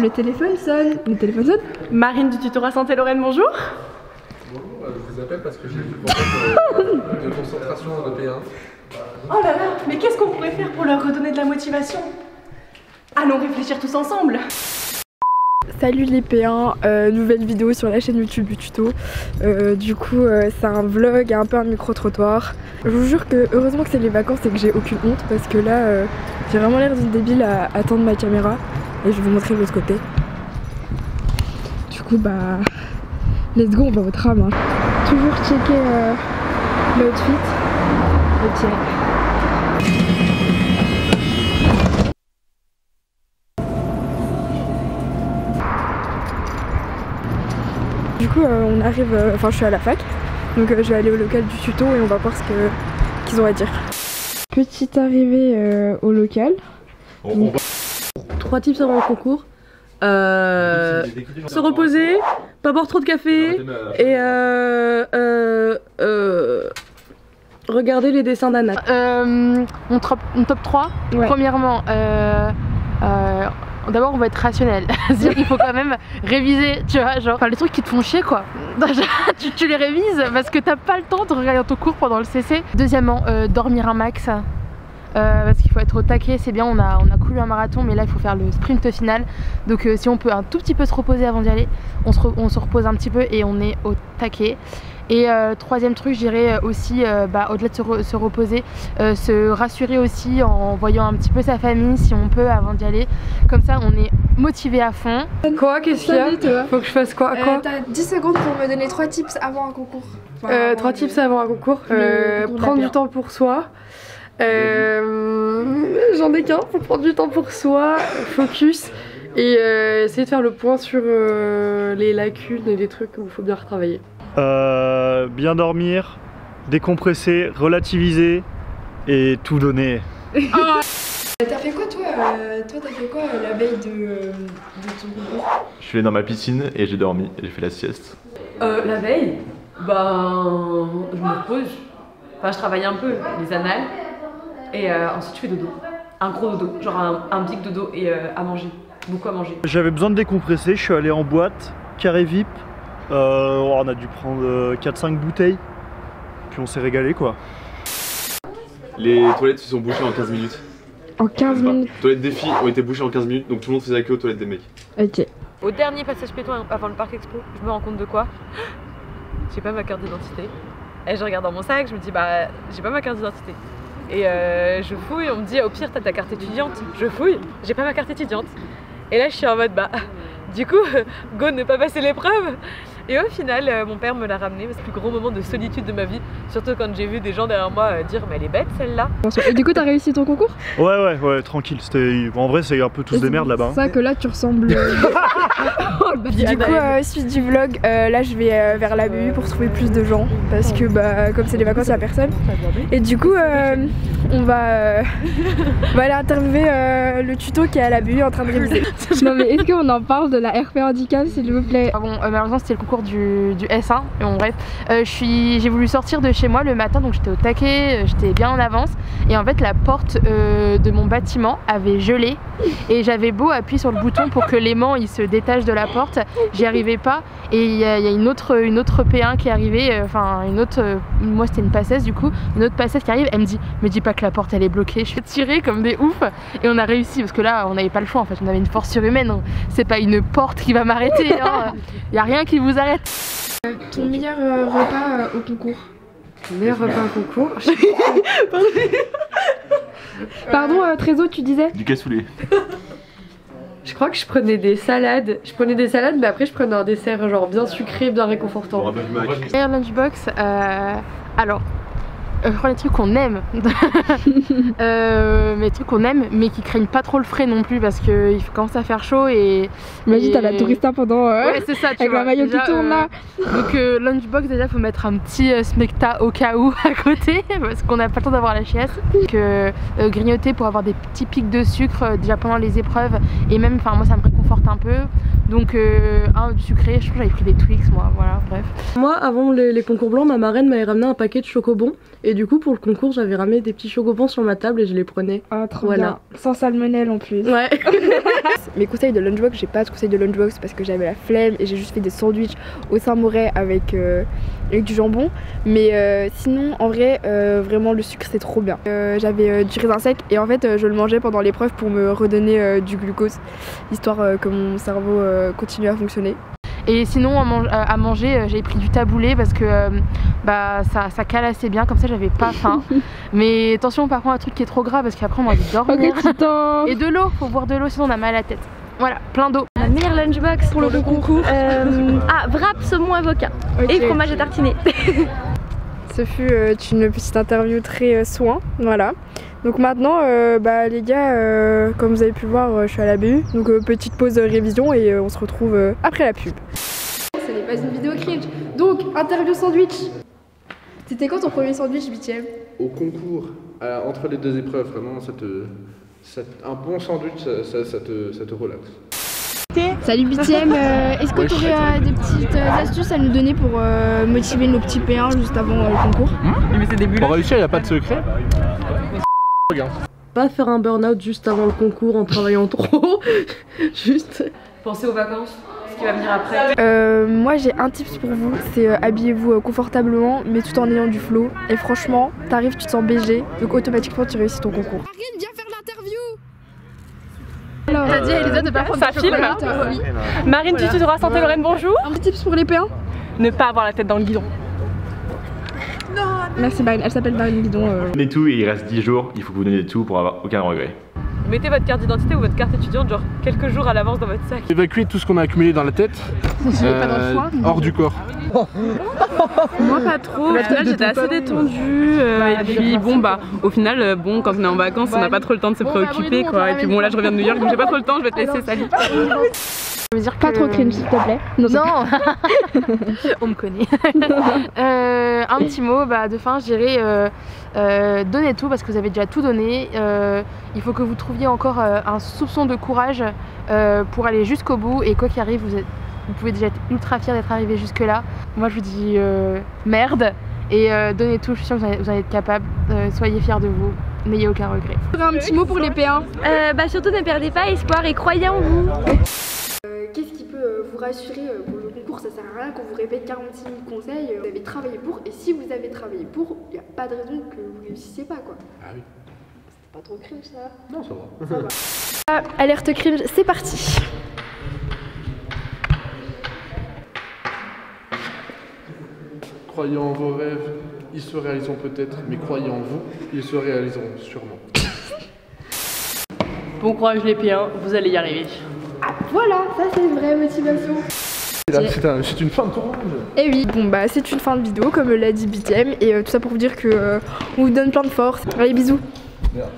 Le téléphone sonne. Le téléphone sonne. Marine du tutorat Santé Lorraine, bonjour. Bonjour, je vous appelle parce que j'ai plus de concentration en EP1. Oh là là, mais qu'est-ce qu'on pourrait faire pour leur redonner de la motivation? Allons réfléchir tous ensemble. Salut les P1, nouvelle vidéo sur la chaîne YouTube du tuto. Du coup c'est un vlog, un peu un micro-trottoir. Je vous jure que heureusement que c'est les vacances et que j'ai aucune honte parce que là j'ai vraiment l'air d'une débile à attendre ma caméra. Et je vais vous montrer de l'autre côté. Du coup bah let's go, on va au tram hein. Toujours checker l'outfit. Ok. Du coup on arrive, enfin je suis à la fac, donc je vais aller au local du tuto et on va voir ce qu'ils ont à dire. Petite arrivée au local. 3 tips avant le concours. Se reposer, pas boire trop de café et regarder les dessins d'Anna. Mon top 3, ouais. Premièrement, d'abord on va être rationnel, c'est-à-dire qu'il faut quand même réviser, tu vois, genre les trucs qui te font chier quoi. tu les révises parce que t'as pas le temps de regarder ton cours pendant le CC. Deuxièmement, dormir un max. Parce qu'il faut être au taquet, c'est bien, on a couru un marathon mais là il faut faire le sprint final. Donc si on peut un tout petit peu se reposer avant d'y aller, on se repose un petit peu et on est au taquet. Et troisième truc, je dirais aussi, au-delà de se reposer, se rassurer aussi en voyant un petit peu sa famille si on peut avant d'y aller. Comme ça on est motivé à fond. Quoi? Qu'est-ce qu'il y a? Faut que je fasse quoi? T'as 10 secondes pour me donner 3 tips avant un concours. Enfin, 3 tips avant un concours. Prendre du temps pour soi. J'en ai qu'un, faut prendre du temps pour soi, focus et essayer de faire le point sur les lacunes et les trucs où il faut bien retravailler. Bien dormir, décompresser, relativiser et tout donner. T'as fait quoi toi t'as fait quoi la veille de ton concours? Je suis allé dans ma piscine et j'ai dormi et j'ai fait la sieste. La veille, je me repose, enfin je travaille un peu les annales. Et ensuite je fais dodo, un gros dodo, genre un big dodo et à manger, beaucoup à manger. J'avais besoin de décompresser, je suis allé en boîte, carré VIP, on a dû prendre 4-5 bouteilles, puis on s'est régalé quoi. Les toilettes se sont bouchées en 15 minutes. En 15 minutes? Les toilettes des filles ont été bouchées en 15 minutes, donc tout le monde faisait la queue aux toilettes des mecs. Ok. Au dernier passage piéton avant le parc expo, je me rends compte de quoi? J'ai pas ma carte d'identité. Et je regarde dans mon sac, je me dis j'ai pas ma carte d'identité. Et je fouille, on me dit au pire t'as ta carte étudiante. Je fouille, j'ai pas ma carte étudiante. Et là je suis en mode du coup go ne pas passer l'épreuve. Et au final mon père me l'a ramené, c'est le plus gros moment de solitude de ma vie. Surtout quand j'ai vu des gens derrière moi dire mais elle est bête celle-là. Et du coup t'as réussi ton concours? Ouais, tranquille, en vrai c'est un peu tous des merdes là-bas. C'est ça que là tu ressembles. Du coup suite du vlog, là je vais vers la BU pour trouver plus de gens. Parce que comme c'est les vacances, il n'y a personne. Et du coup on va aller interviewer le tuto qui est à la BU en train de réviser. Non mais est-ce qu'on en parle de la RP handicap s'il vous plaît? Malheureusement c'était le concours du S1 et bon bref, j'ai voulu sortir de chez moi le matin donc j'étais au taquet, j'étais bien en avance et en fait la porte de mon bâtiment avait gelé et j'avais beau appuyer sur le bouton pour que l'aimant il se détache de la porte, j'y arrivais pas et il y a une autre P1 qui est arrivée, moi c'était une passeuse du coup, une autre passeuse qui arrive, elle me dit pas que la porte elle est bloquée, je suis tirée comme des oufs et on a réussi parce que là on n'avait pas le choix en fait, on avait une force surhumaine, c'est pas une porte qui va m'arrêter, y a rien qui vous arrête. Ton meilleur repas au concours? Ton meilleur repas au concours? Pardon Trézo, tu disais? Du cassoulet. Je crois que je prenais des salades. Mais après je prenais un dessert genre bien sucré, bien réconfortant. Meilleur lunchbox, alors je prends les trucs qu'on aime. Mais trucs qu'on aime mais qui craignent pas trop le frais non plus parce qu'il commence à faire chaud et... Imagine t'as la tourista pendant... ouais c'est ça, tu avec vois, la maillot qui tourne là. Donc lunchbox déjà faut mettre un petit smecta au cas où à côté parce qu'on n'a pas le temps d'avoir la chiasse. Donc grignoter pour avoir des petits pics de sucre déjà pendant les épreuves et même moi ça me réconforte un peu. Donc un du sucré, je crois que j'avais pris des Twix moi, voilà, bref. Moi, avant les concours blancs, ma marraine m'avait ramené un paquet de chocobons. Et du coup, pour le concours, j'avais ramené des petits chocobons sur ma table et je les prenais. Ah, trop Voilà. bien. Sans salmonelle en plus. Ouais. Mes conseils de lunchbox, j'ai pas de conseils de lunchbox parce que j'avais la flemme et j'ai juste fait des sandwichs au Saint-Moret avec du jambon. Mais sinon, en vrai, vraiment le sucre c'est trop bien. J'avais du raisin sec et en fait, je le mangeais pendant l'épreuve pour me redonner du glucose, histoire que mon cerveau continue à fonctionner. Et sinon à manger, j'avais pris du taboulé parce que bah, ça cale assez bien, comme ça j'avais pas faim. Mais attention, par contre, un truc qui est trop gras parce qu'après on a envie de dormir. Et de l'eau, faut boire de l'eau sinon on a mal à la tête. Voilà, plein d'eau. La meilleure lunchbox pour le concours. Wrap, saumon, avocat et fromage à tartiner. Ce fut une petite interview très soin, voilà. Donc maintenant, les gars, comme vous avez pu le voir, je suis à la BU. Donc petite pause révision et on se retrouve après la pub. Ce n'est pas une vidéo cringe. Donc, interview sandwich. C'était quand ton premier sandwich, 8ème? Au concours, entre les deux épreuves, vraiment, un bon sandwich, ça te relaxe. Salut 8ème, est-ce que tu aurais des petites astuces à nous donner pour motiver nos petits P1 juste avant le concours? Pour réussir, il n'y a pas de secret. Pas faire un burn-out juste avant le concours en travaillant trop. Juste. Pensez aux vacances, ce qui va venir après. Moi j'ai un tips pour vous, c'est habillez-vous confortablement mais tout en ayant du flow. Et franchement, t'arrives, tu te sens BG, donc automatiquement tu réussis ton concours. Marine, viens faire l'interview. T'as dit à Elisa de pas prendre Ça filme. Oui. Marine, tu tutorat Santé Lorraine, bonjour. Un petit tips pour les P1? Ne pas avoir la tête dans le guidon. Merci Marine, elle s'appelle Marine Bidon. Donnez tout et il reste 10 jours, il faut que vous donniez tout pour avoir aucun regret. Mettez votre carte d'identité ou votre carte étudiante genre quelques jours à l'avance dans votre sac. Évacuer tout ce qu'on a accumulé dans la tête, Pas dans le foie. hors du corps. Moi pas trop, au final j'étais assez détendue et puis bon bah au final bon quand on est en vacances on n'a pas trop le temps de se préoccuper quoi. Et puis bon là je reviens de New York donc j'ai pas trop le temps, je vais te laisser, salut. Ça veut dire Pas trop cringe s'il te plaît. Non, on me connaît. Un petit mot de fin, je dirais donnez tout parce que vous avez déjà tout donné. Il faut que vous trouviez encore un soupçon de courage pour aller jusqu'au bout et quoi qu'il arrive, vous pouvez déjà être ultra fiers d'être arrivé jusque là. Moi je vous dis merde et donnez tout, je suis sûre que vous en êtes capable. Soyez fiers de vous, n'ayez aucun regret. Un petit mot pour les P1. Surtout ne perdez pas espoir et croyez en vous. Qu'est-ce qui peut vous rassurer pour le concours? Ça sert à rien qu'on vous répète 46 000 conseils. Vous avez travaillé pour, et si vous avez travaillé pour, il n'y a pas de raison que vous réussissiez pas quoi. Ah oui. C'était pas trop cringe ça? Non, ça va. Ça va. Alerte cringe, c'est parti. Croyez en vos rêves, ils se réaliseront peut-être, mais croyez en vous, ils se réaliseront sûrement. Bon courage les P1, vous allez y arriver. Voilà, ça c'est une vraie motivation. C'est une fin de tournage. Et oui, bon c'est une fin de vidéo comme l'a dit 8ème et tout ça pour vous dire que on vous donne plein de force. Allez, bisous. Merde.